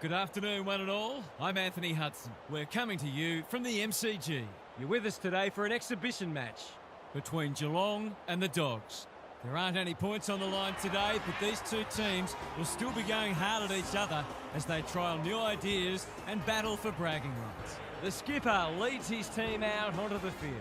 Good afternoon, one and all. I'm Anthony Hudson. We're coming to you from the MCG. You're with us today for an exhibition match between Geelong and the Dogs. There aren't any points on the line today, but these two teams will still be going hard at each other as they trial new ideas and battle for bragging rights. The skipper leads his team out onto the field.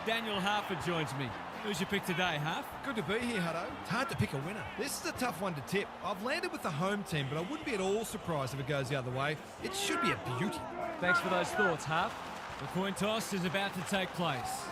Daniel Harford joins me. Who's your pick today, Harf? Good to be here, Hutto. It's hard to pick a winner. This is a tough one to tip. I've landed with the home team, but I wouldn't be at all surprised if it goes the other way. It should be a beauty. Thanks for those thoughts, Harf. The coin toss is about to take place.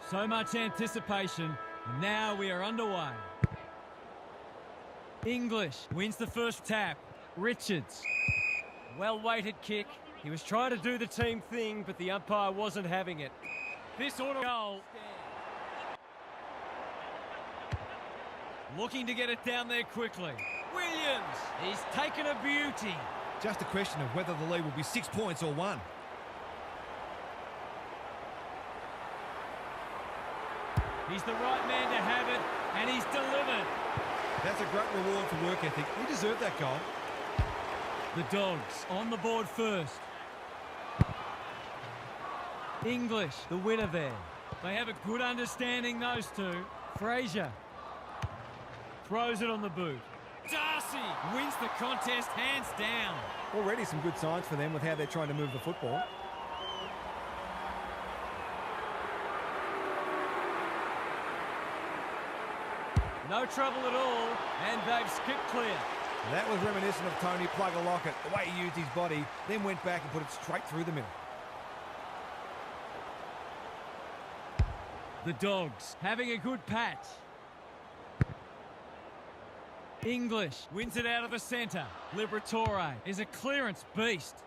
So much anticipation, and now we are underway. English wins the first tap. Richards. Well-weighted kick. He was trying to do the team thing, but the umpire wasn't having it. This ought to goal. Looking to get it down there quickly. Williams. He's taken a beauty. Just a question of whether the lead will be 6 points or 1. He's the right man to have it, and he's delivered. That's a great reward for work ethic. He deserved that goal. The Dogs on the board first. English, the winner there. They have a good understanding, those two. Fraser throws it on the boot. Darcy wins the contest hands down. Already some good signs for them with how they're trying to move the football. No trouble at all, and they've skipped clear. That was reminiscent of Tony Plugger-Lockett, the way he used his body, then went back and put it straight through the middle. The Dogs having a good patch. English wins it out of the centre. Liberatore is a clearance beast.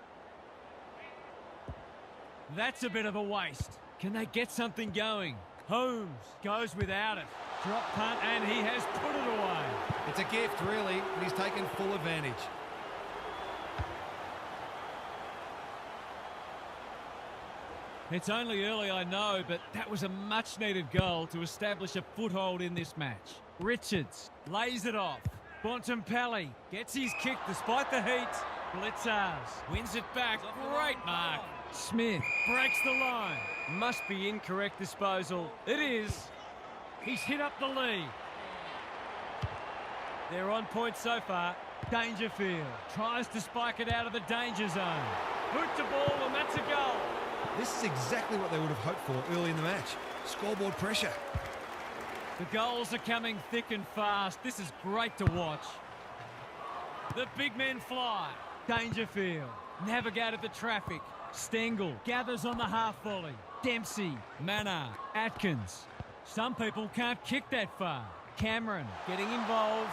That's a bit of a waste. Can they get something going? Holmes goes without it. Drop punt, and he has put it away. It's a gift, really, and he's taken full advantage. It's only early, I know, but that was a much-needed goal to establish a foothold in this match. Richards lays it off. Bontempelli gets his kick despite the heat. Blitzars wins it back. Great mark. Smith breaks the line. Must be incorrect disposal. It is. He's hit up the lead. They're on point so far. Dangerfield tries to spike it out of the danger zone. Boot to ball, and that's a goal. This is exactly what they would have hoped for early in the match. Scoreboard pressure. The goals are coming thick and fast. This is great to watch. The big men fly. Dangerfield navigated the traffic. Stengel gathers on the half volley. Dempsey, Mannar, Atkins. Some people can't kick that far. Cameron getting involved.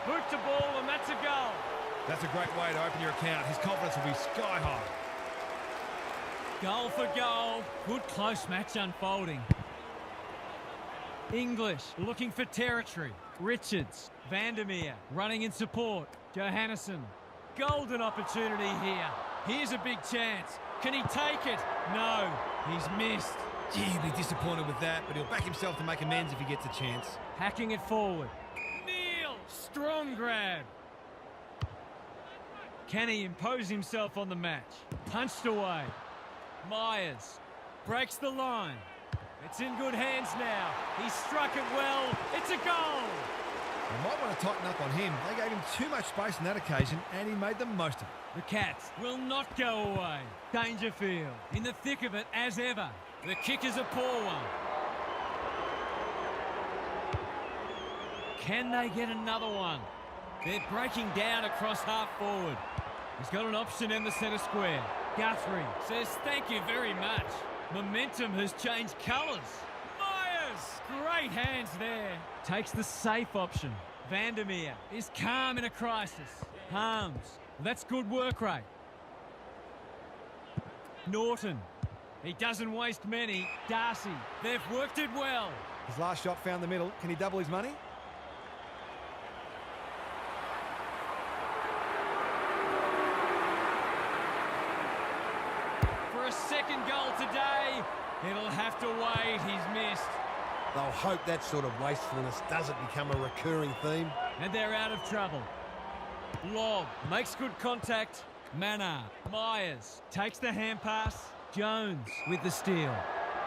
Boot to ball, and that's a goal. That's a great way to open your account. His confidence will be sky high. Goal for goal. Good close match unfolding. English looking for territory. Richards, Vandermeer running in support. Johannesson. Golden opportunity here. Here's a big chance. Can he take it? No, he's missed. Gee, he'll be disappointed with that, but he'll back himself to make amends if he gets a chance. Hacking it forward. Neal, strong grab. Can he impose himself on the match? Punched away. Myers breaks the line. It's in good hands now. He struck it well. It's a goal. They might want to tighten up on him. They gave him too much space on that occasion, and he made the most of it. The Cats will not go away. Dangerfield in the thick of it as ever. The kick is a poor one. Can they get another one? They're breaking down across half forward. He's got an option in the centre square. Guthrie says thank you very much. Momentum has changed colours. Myers Great hands there. Takes the safe option. Vandermeer is calm in a crisis. Harms. That's good work rate. Norton. He doesn't waste many. Darcy. They've worked it well. His last shot found the middle. Can he double his money? For a second goal today, it'll have to wait. He's missed. They'll hope that sort of wastefulness doesn't become a recurring theme. And they're out of trouble. Lobb makes good contact. Mannar. Myers takes the hand pass. Jones with the steal.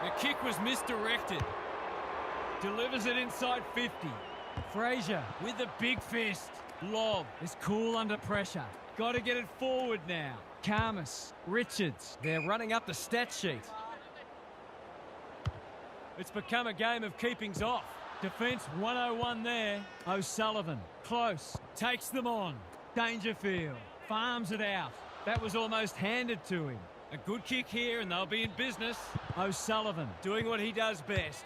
The kick was misdirected. Delivers it inside 50. Frazier with the big fist. Lobb is cool under pressure. Got to get it forward now. Karmas. Richards. They're running up the stat sheet. It's become a game of keepings off. Defence 101 there. O'Sullivan. Close. Takes them on. Dangerfield. Farms it out. That was almost handed to him. A good kick here and they'll be in business. O'Sullivan doing what he does best.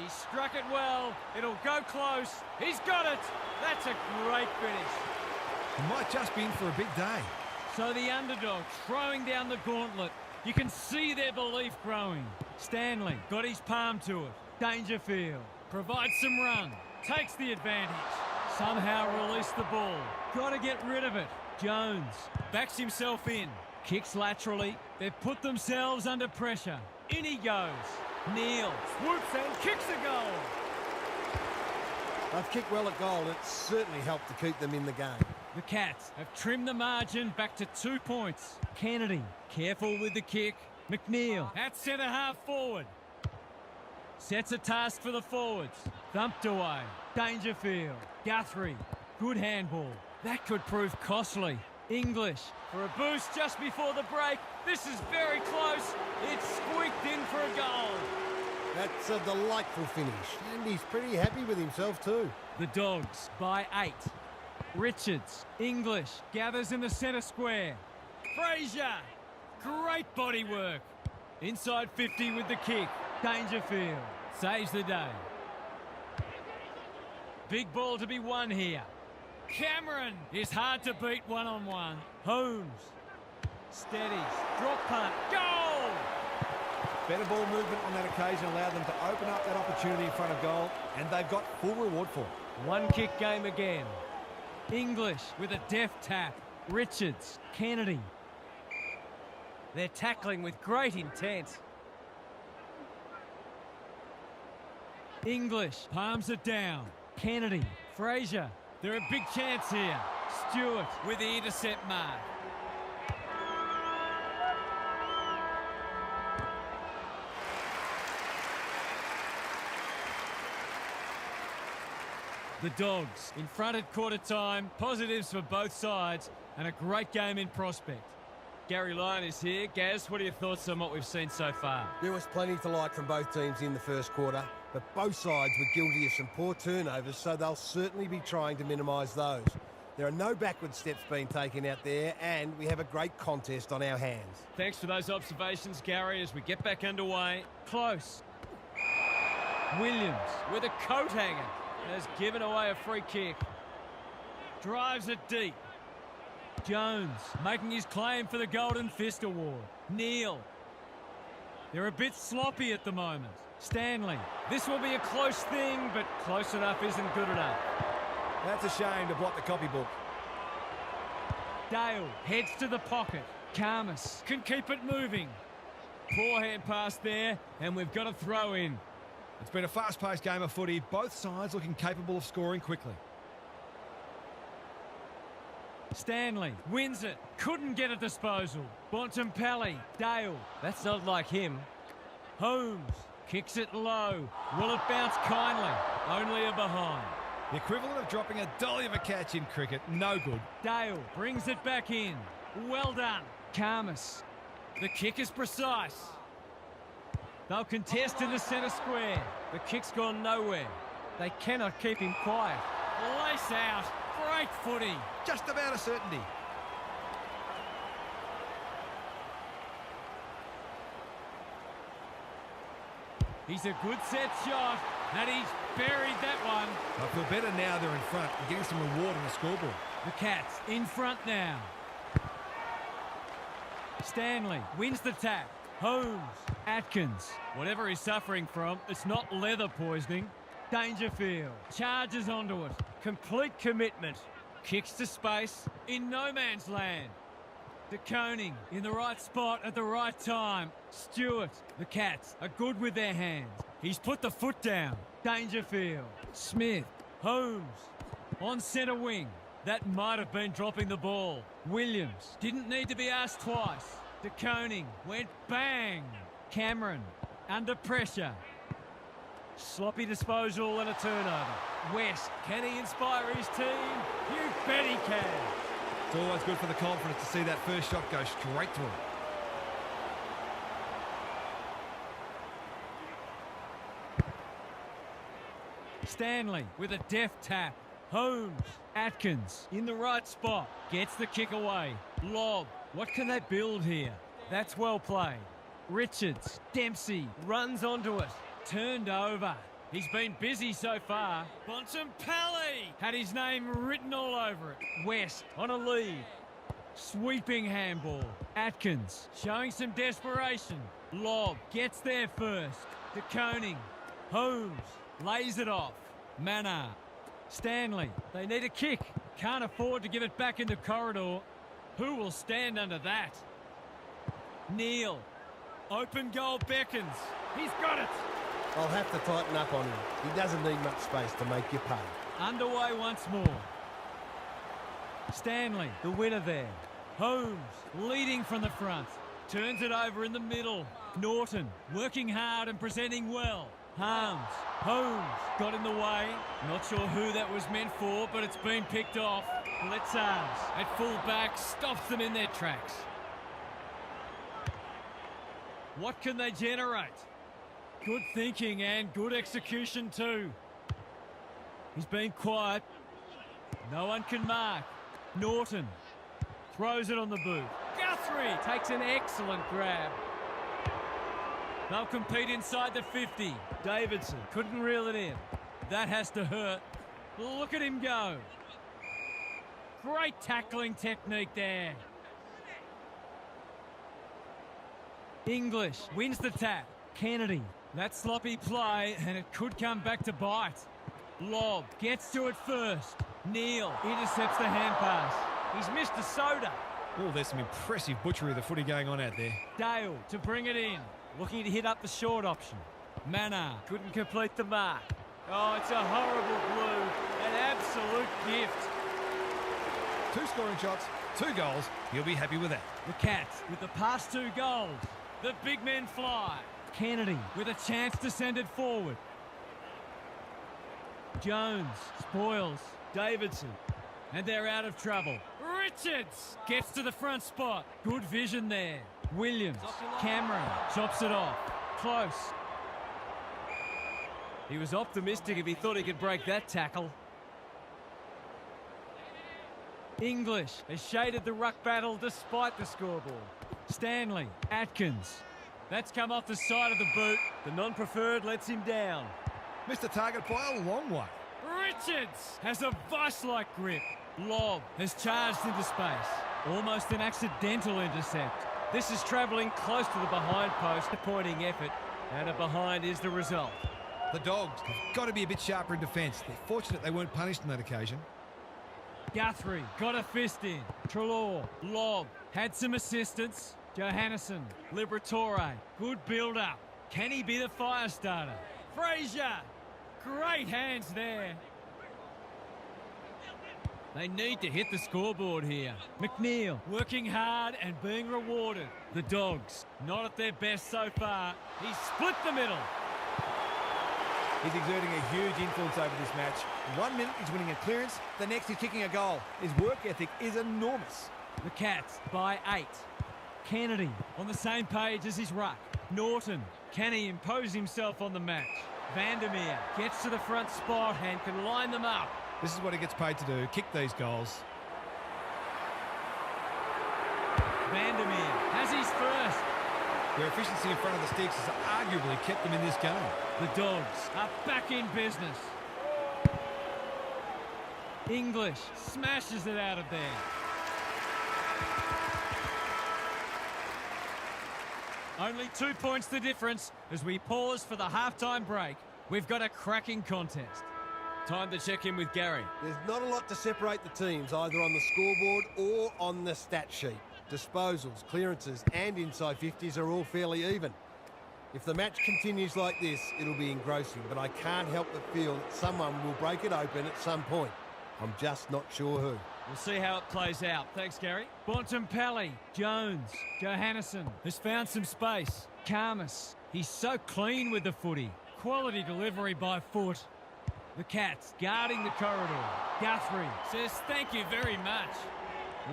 He struck it well. It'll go close. He's got it. That's a great finish. He might just be in for a big day. So the underdog throwing down the gauntlet. You can see their belief growing. Stanley got his palm to it. Dangerfield provides some run. Takes the advantage. Somehow release the ball. Got to get rid of it. Jones backs himself in. Kicks laterally. They've put themselves under pressure. In he goes. Neal swoops and kicks a goal. They've kicked well at goal. It's certainly helped to keep them in the game. The Cats have trimmed the margin back to 2 points. Kennedy, careful with the kick. McNeil at centre half forward. Sets a task for the forwards. Thumped away. Dangerfield. Guthrie. Good handball. That could prove costly. English for a boost just before the break. This is very close. It's squeaked in for a goal. That's a delightful finish, and he's pretty happy with himself too. The Dogs by 8. Richards. English gathers in the centre square. Frazier. Great body work. Inside 50 with the kick. Dangerfield saves the day. Big ball to be won here. Cameron is hard to beat one-on-one. Holmes steadies. Drop punt. Goal! Better ball movement on that occasion allowed them to open up that opportunity in front of goal, and they've got full reward for it. One kick game again. English with a deft tap. Richards. Kennedy. They're tackling with great intent. English palms it down. Kennedy. Frazier. They're a big chance here. Stewart with the intercept mark. The Dogs in front at quarter time. Positives for both sides and a great game in prospect. Gary Lyon is here. Gaz, what are your thoughts on what we've seen so far? There was plenty to like from both teams in the first quarter, but both sides were guilty of some poor turnovers, so they'll certainly be trying to minimise those. There are no backward steps being taken out there, and we have a great contest on our hands. Thanks for those observations, Gary, as we get back underway. Close. Williams with a coat hanger has given away a free kick. Drives it deep. Jones making his claim for the Golden Fist Award. Neal. They're a bit sloppy at the moment. Stanley. This will be a close thing, but close enough isn't good enough. That's a shame to block the copybook. Dale heads to the pocket. Karmas can keep it moving. Poor hand pass there, and we've got a throw in. It's been a fast-paced game of footy, both sides looking capable of scoring quickly. Stanley wins it. Couldn't get a disposal. Bontempelli. Dale. That's not like him. Holmes kicks it low. Will it bounce kindly? Only a behind. The equivalent of dropping a dolly of a catch in cricket. No good. Dale brings it back in. Well done. Karmas. The kick is precise. They'll contest in the centre square. The kick's gone nowhere. They cannot keep him quiet. Lace out. Great footy. Just about a certainty. He's a good set shot, and he's buried that one. I feel better now they're in front and getting some reward on the scoreboard. The Cats in front now. Stanley wins the tap. Holmes, Atkins. Whatever he's suffering from, it's not leather poisoning. Dangerfield charges onto it. Complete commitment. Kicks to space in no man's land. De Koning in the right spot at the right time. Stewart. The Cats are good with their hands. He's put the foot down. Dangerfield. Smith. Holmes. On centre wing. That might have been dropping the ball. Williams didn't need to be asked twice. De Koning went bang. Cameron under pressure. Sloppy disposal and a turnover. West, can he inspire his team? You bet he can. It's always good for the confidence to see that first shot go straight to him. Stanley with a deft tap. Holmes, Atkins in the right spot. Gets the kick away. Lob. What can they build here? That's well played. Richards, Dempsey runs onto it. Turned over. He's been busy so far. Bontempelli had his name written all over it. West on a lead. Sweeping handball. Atkins showing some desperation. Lob gets there first. De Koning. Holmes lays it off. Manor. Stanley. They need a kick. Can't afford to give it back in the corridor. Who will stand under that? Neal. Open goal beckons. He's got it. I'll have to tighten up on him. He doesn't need much space to make you pay. Underway once more. Stanley, the winner there. Holmes, leading from the front. Turns it over in the middle. Norton, working hard and presenting well. Harms, Holmes, got in the way. Not sure who that was meant for, but it's been picked off. Blitzars, at full back, stops them in their tracks. What can they generate? Good thinking and good execution too. He's been quiet. No one can mark. Norton throws it on the boot. Guthrie takes an excellent grab. They'll compete inside the 50. Davidson couldn't reel it in. That has to hurt. Look at him go. Great tackling technique there. English wins the tap. Kennedy. That sloppy play, and it could come back to bite. Lob gets to it first. Neal intercepts the hand pass. He's missed a soda. Oh, there's some impressive butchery of the footy going on out there. Dale to bring it in. Looking to hit up the short option. Manor couldn't complete the mark. Oh, it's a horrible blue. An absolute gift. 2 scoring shots, 2 goals. He'll be happy with that. The Cats with the past 2 goals. The big men fly. Kennedy with a chance to send it forward. Jones spoils. Davidson. And they're out of trouble. Richards gets to the front spot. Good vision there. Williams. Cameron chops it off. Close. He was optimistic if he thought he could break that tackle. English has shaded the ruck battle despite the scoreboard. Stanley. Atkins. That's come off the side of the boot. The non-preferred lets him down. Missed the target by a long way. Richards has a vice-like grip. Lob has charged into space. Almost an accidental intercept. This is travelling close to the behind post. Disappointing effort, and a behind is the result. The Dogs have got to be a bit sharper in defence. They're fortunate they weren't punished on that occasion. Guthrie got a fist in. Trelaw, Lob, had some assistance. Johannesson, Liberatore, good build-up. Can he be the fire starter? Frazier, great hands there. They need to hit the scoreboard here. McNeil working hard and being rewarded. The Dogs not at their best so far. He's split the middle. He's exerting a huge influence over this match. 1 minute he's winning a clearance, the next he's kicking a goal. His work ethic is enormous. The Cats by 8. Kennedy on the same page as his ruck. Norton, can he impose himself on the match? Vandermeer gets to the front spot and can line them up. This is what he gets paid to do, kick these goals. Vandermeer has his first. Their efficiency in front of the sticks has arguably kept them in this game. The Dogs are back in business. English smashes it out of there. Only 2 points the difference as we pause for the halftime break. We've got a cracking contest. Time to check in with Gary. There's not a lot to separate the teams, either on the scoreboard or on the stat sheet. Disposals, clearances and inside 50s are all fairly even. If the match continues like this, it'll be engrossing, but I can't help but feel that someone will break it open at some point. I'm just not sure who. We'll see how it plays out. Thanks, Gary. Bontempelli, Jones, Johannesson has found some space. Karmas, he's so clean with the footy. Quality delivery by foot. The Cats guarding the corridor. Guthrie says thank you very much.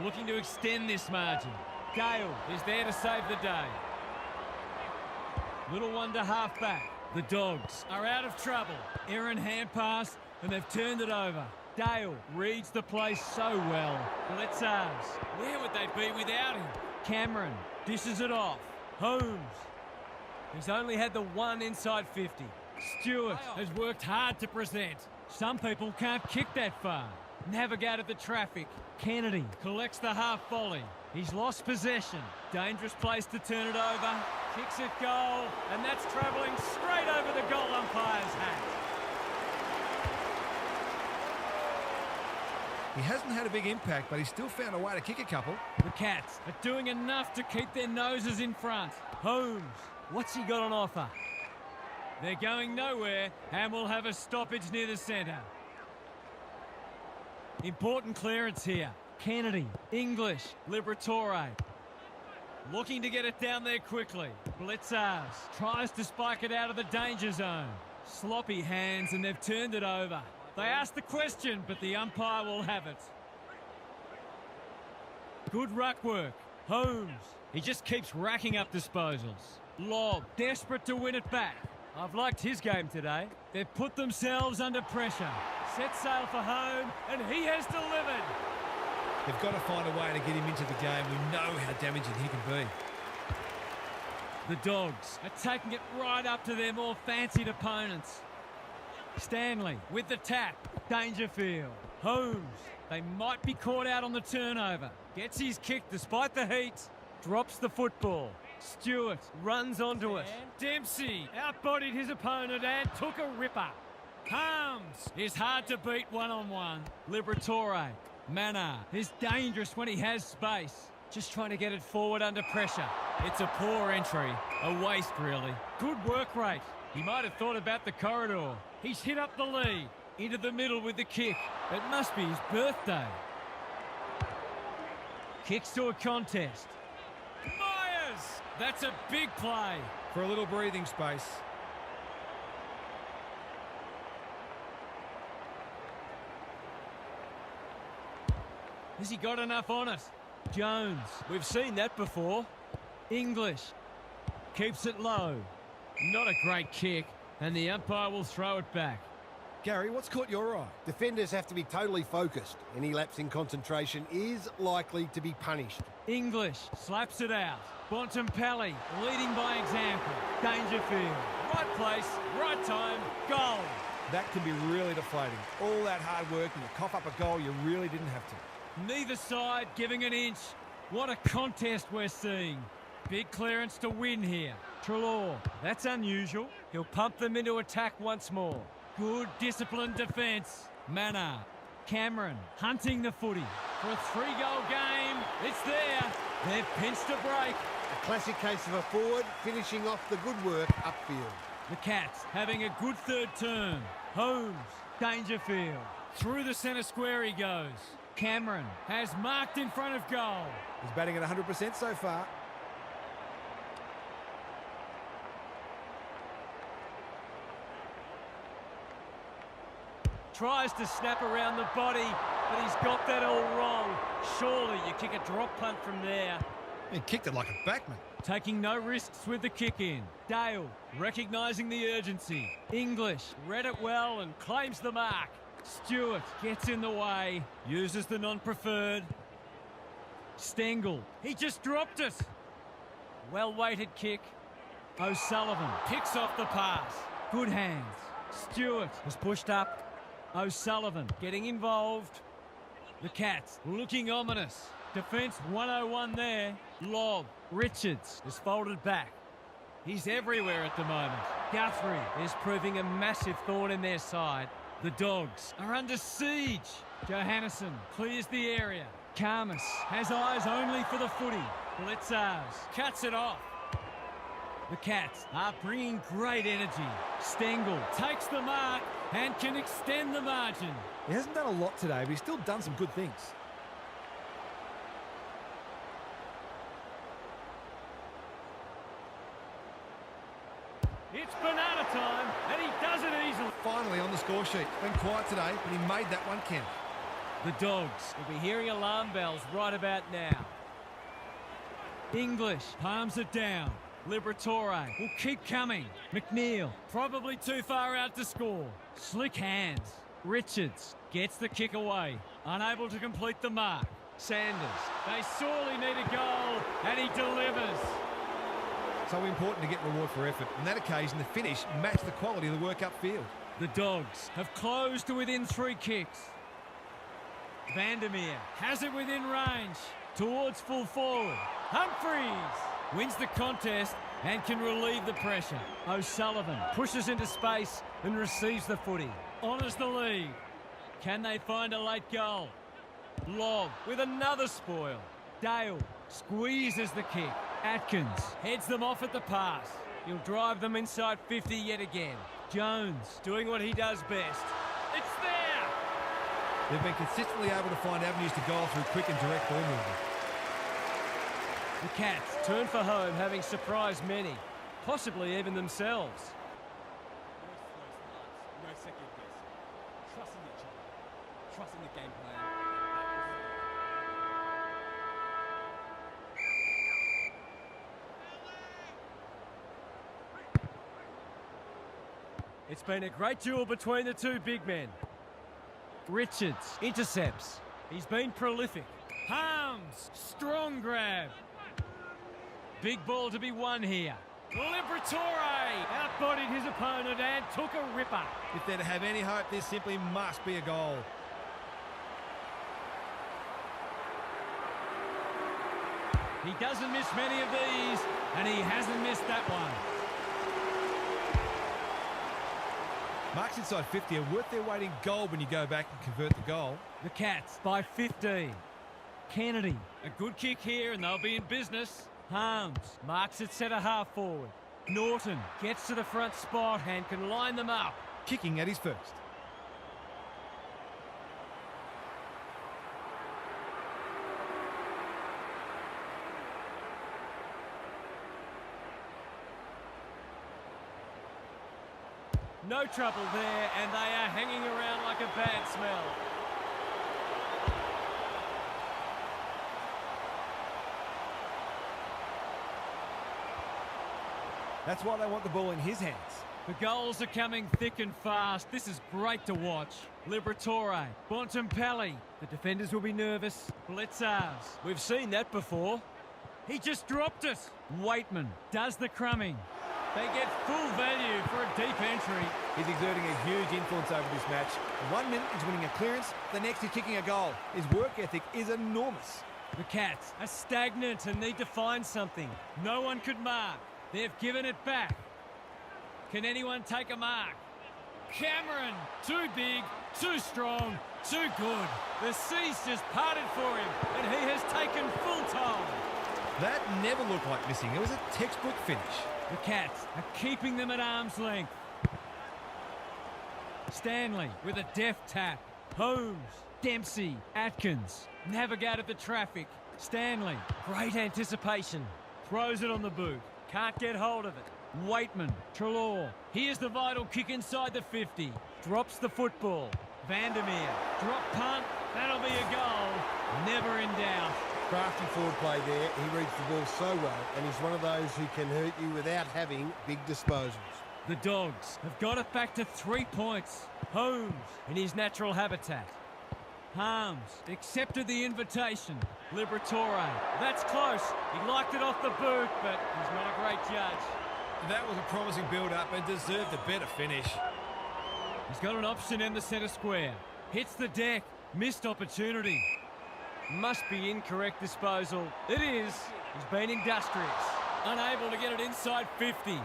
Looking to extend this margin. Gale is there to save the day. Little one to half back. The Dogs are out of trouble. Aaron hand pass and they've turned it over. Dale reads the play so well. Blitzars, where would they be without him? Cameron dishes it off. Holmes, he's only had the one inside 50. Stewart has worked hard to present. Some people can't kick that far. Navigated the traffic. Kennedy collects the half volley. He's lost possession. Dangerous place to turn it over. Kicks it goal, and that's travelling straight over the goal umpire's hat. He hasn't had a big impact, but he's still found a way to kick a couple. The Cats are doing enough to keep their noses in front. Holmes, what's he got on offer? They're going nowhere and will have a stoppage near the centre. Important clearance here. Kennedy, English, Liberatore. Looking to get it down there quickly. Blitzars tries to spike it out of the danger zone. Sloppy hands and they've turned it over. They asked the question, but the umpire will have it. Good ruck work. Holmes, he just keeps racking up disposals. Lobb, desperate to win it back. I've liked his game today. They've put themselves under pressure. Set sail for home, and he has delivered. They've got to find a way to get him into the game. We know how damaging he can be. The Dogs are taking it right up to their more fancied opponents. Stanley with the tap. Dangerfield. Holmes. They might be caught out on the turnover. Gets his kick despite the heat. Drops the football. Stewart runs onto it. Dempsey outbodied his opponent and took a ripper. Harms is hard to beat one-on-one. Liberatore. Mannar is dangerous when he has space. Just trying to get it forward under pressure. It's a poor entry. A waste, really. Good work rate. He might have thought about the corridor. He's hit up the lead. Into the middle with the kick. It must be his birthday. Kicks to a contest. Myers! That's a big play. For a little breathing space. Has he got enough on it? Jones. We've seen that before. English. Keeps it low. Not a great kick, and the umpire will throw it back. Gary, what's caught your eye? Defenders have to be totally focused. Any lapse in concentration is likely to be punished. English slaps it out. Bontempelli leading by example. Dangerfield. Right place, right time, goal. That can be really deflating. All that hard work and you cough up a goal you really didn't have to. Neither side giving an inch. What a contest we're seeing. Big clearance to win here. Treloar, that's unusual. He'll pump them into attack once more. Good disciplined defence. Mannar. Cameron hunting the footy. For a 3-goal game, it's there. They've pinched a break. A classic case of a forward finishing off the good work upfield. The Cats having a good third turn. Holmes. Dangerfield. Through the centre square he goes. Cameron has marked in front of goal. He's batting at 100% so far. Tries to snap around the body, but he's got that all wrong. Surely you kick a drop punt from there. He kicked it like a backman. Taking no risks with the kick in. Dale recognising the urgency. English read it well and claims the mark. Stewart gets in the way, uses the non-preferred. Stengel, he just dropped it. Well-weighted kick. O'Sullivan Picks off the pass. good hands. Stewart Was pushed up. O'Sullivan Getting involved. the Cats looking ominous. Defence 101 there. Lob Richards Is folded back. he's everywhere at the moment. Guthrie is proving a massive thorn in their side. The Dogs are under siege. Johannesson clears the area. Karmas has eyes only for the footy. Blitzars cuts it off. The Cats are bringing great energy. Stengel takes the mark and can extend the margin. He hasn't done a lot today, but he's still done some good things. It's banana time, and he does it easily. Finally on the score sheet. Been quiet today, but he made that one count. The Dogs. We'll be hearing alarm bells right about now. English palms it down. Liberatore will keep coming. McNeil probably too far out to score. Slick hands. Richards gets the kick away. Unable to complete the mark. Sanders. They sorely need a goal, and he delivers. So important to get reward for effort. On that occasion, the finish matched the quality of the work upfield. The Dogs have closed to within 3 kicks. Vandermeer has it within range. Towards full forward. Humphreys wins the contest and can relieve the pressure. O'Sullivan pushes into space and receives the footy. Honours the lead. Can they find a late goal? Lob with another spoil. Dale squeezes the kick. Atkins heads them off at the pass. He'll drive them inside 50 yet again. Jones Doing what he does best. It's there! They've been consistently able to find avenues to goal through quick and direct ball movement. the Cats. Turn for home, having surprised many, possibly even themselves. No second guess. Trusting each other. Trusting the game plan. It's been a great duel between the two big men. Richards intercepts. He's been prolific. Harms, strong grab. Big ball to be won here. Liberatore outbodied his opponent and took a ripper. If they're to have any hope, this simply must be a goal. He doesn't miss many of these, and he hasn't missed that one. Marks inside 50 are worth their weight in gold when you go back and convert the goal. The Cats by 15. Kennedy, a good kick here and they'll be in business. Harms marks it centre half forward. Norton gets to the front spot and can line them up. Kicking at his first. No trouble there, and they are hanging around like a bad smell. That's why they want the ball in his hands. The goals are coming thick and fast. This is great to watch. Liberatore, Bontempelli. The defenders will be nervous. Blitzars. We've seen that before. He just dropped it. Waitman does the crumbing. They get full value for a deep entry. He's exerting a huge influence over this match. 1 minute he's winning a clearance, the next he's kicking a goal. His work ethic is enormous. The Cats are stagnant and need to find something. No one could mark. They've given it back. Can anyone take a mark? Cameron, too big, too strong, too good. The seas just parted for him and he has taken full toll. That never looked like missing. It was a textbook finish. The Cats are keeping them at arm's length. Stanley with a deft tap. Holmes, Dempsey, Atkins navigated the traffic. Stanley, great anticipation. Throws it on the boot. Can't get hold of it. Waitman, Trelaw. Here's the vital kick inside the 50. Drops the football. Vandermeer, drop punt. That'll be a goal. Never in doubt. Crafty forward play there. He reads the ball so well, and he's one of those who can hurt you without having big disposals. The Dogs have got it back to 3 points. Holmes in his natural habitat. Harms accepted the invitation. Liberatore. That's close. He liked it off the boot, but he's not a great judge. That was a promising build-up and deserved a better finish. He's got an option in the centre square. Hits the deck. Missed opportunity. Must be incorrect disposal. It is. He's been industrious. Unable to get it inside 50.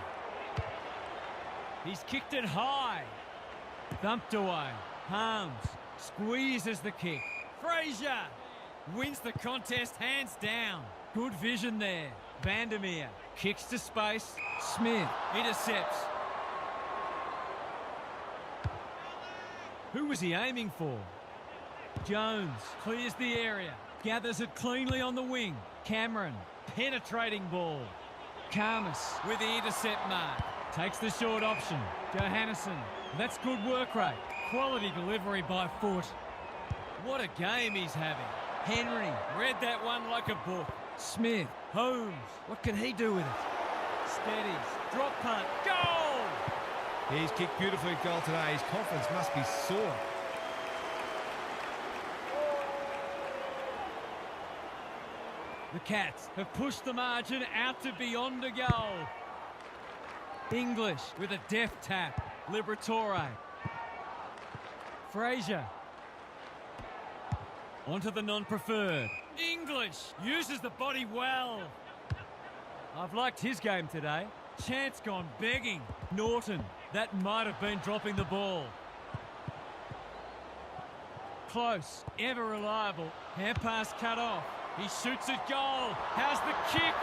He's kicked it high. Thumped away. Harms squeezes the kick. Frazier wins the contest hands down. Good vision there. Vandermeer kicks to space. Smith intercepts. Who was he aiming for? Jones clears the area. Gathers it cleanly on the wing. Cameron, penetrating ball. Karmas with the intercept mark. Takes the short option. Johannesson, that's good work rate. Quality delivery by foot. What a game he's having. Henry read that one like a book. Smith, Holmes, what can he do with it? Steadies, drop punt, goal! He's kicked beautifully at goal today. His confidence must be soaring. The Cats have pushed the margin out to beyond a goal. English with a deft tap. Liberatore. Frazier. Onto the non-preferred. English uses the body well. I've liked his game today. Chance gone begging. Norton. That might have been dropping the ball. Close. Ever reliable. Hand pass cut off. He shoots at goal. How's the kick?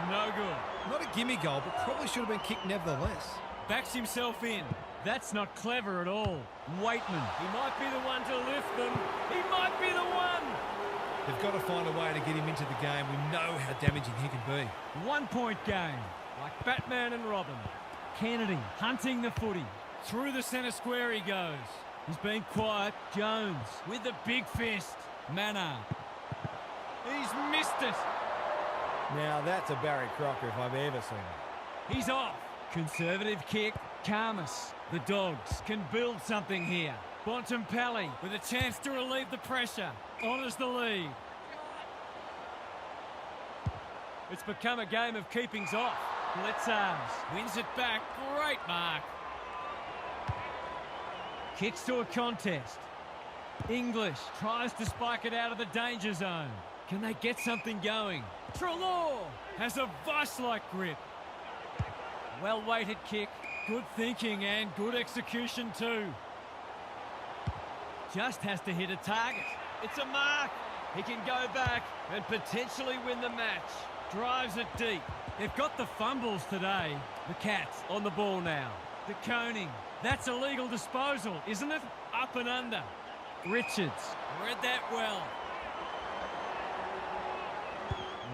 No good. Not a gimme goal, but probably should have been kicked nevertheless. Backs himself in. That's not clever at all. Waitman. He might be the one to lift them. He might be the one. They've got to find a way to get him into the game. We know how damaging he can be. 1 point game. Like Batman and Robin. Kennedy hunting the footy. Through the centre square he goes. He's been quiet. Jones with the big fist. Manor. He's missed it. Now that's a Barry Crocker if I've ever seen it. He's off. Conservative kick. Karmas. The Dogs can build something here. Bontempelli with a chance to relieve the pressure. Honours the lead. It's become a game of keepings off. Blitzarms wins it back. Great mark. Kicks to a contest. English tries to spike it out of the danger zone. Can they get something going? Treloar has a vice-like grip. Well-weighted kick. Good thinking and good execution too. Just has to hit a target. It's a mark. He can go back and potentially win the match. Drives it deep. They've got the fumbles today. The Cats on the ball now. De Koning. That's a legal disposal, isn't it? Up and under. Richards. Read that well.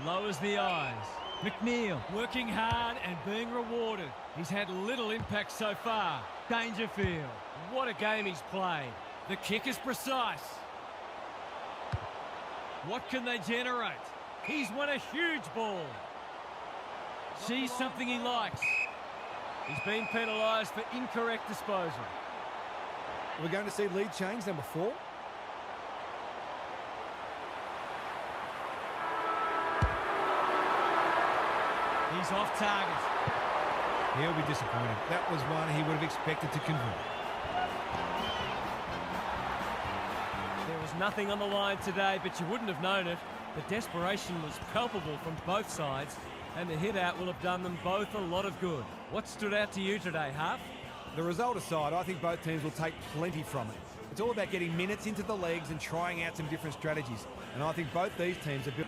Lowers the eyes. McNeil working hard and being rewarded. He's had little impact so far. Dangerfield. What a game he's played. The kick is precise. What can they generate? He's won a huge ball. Sees something he likes. He's been penalised for incorrect disposal. We're going to see lead change, number 4. He's off target. He'll be disappointed. That was one he would have expected to convert. There was nothing on the line today, but you wouldn't have known it. The desperation was palpable from both sides, and the hit-out will have done them both a lot of good. What stood out to you today, Huff? The result aside, I think both teams will take plenty from it. It's all about getting minutes into the legs and trying out some different strategies. And I think both these teams are built...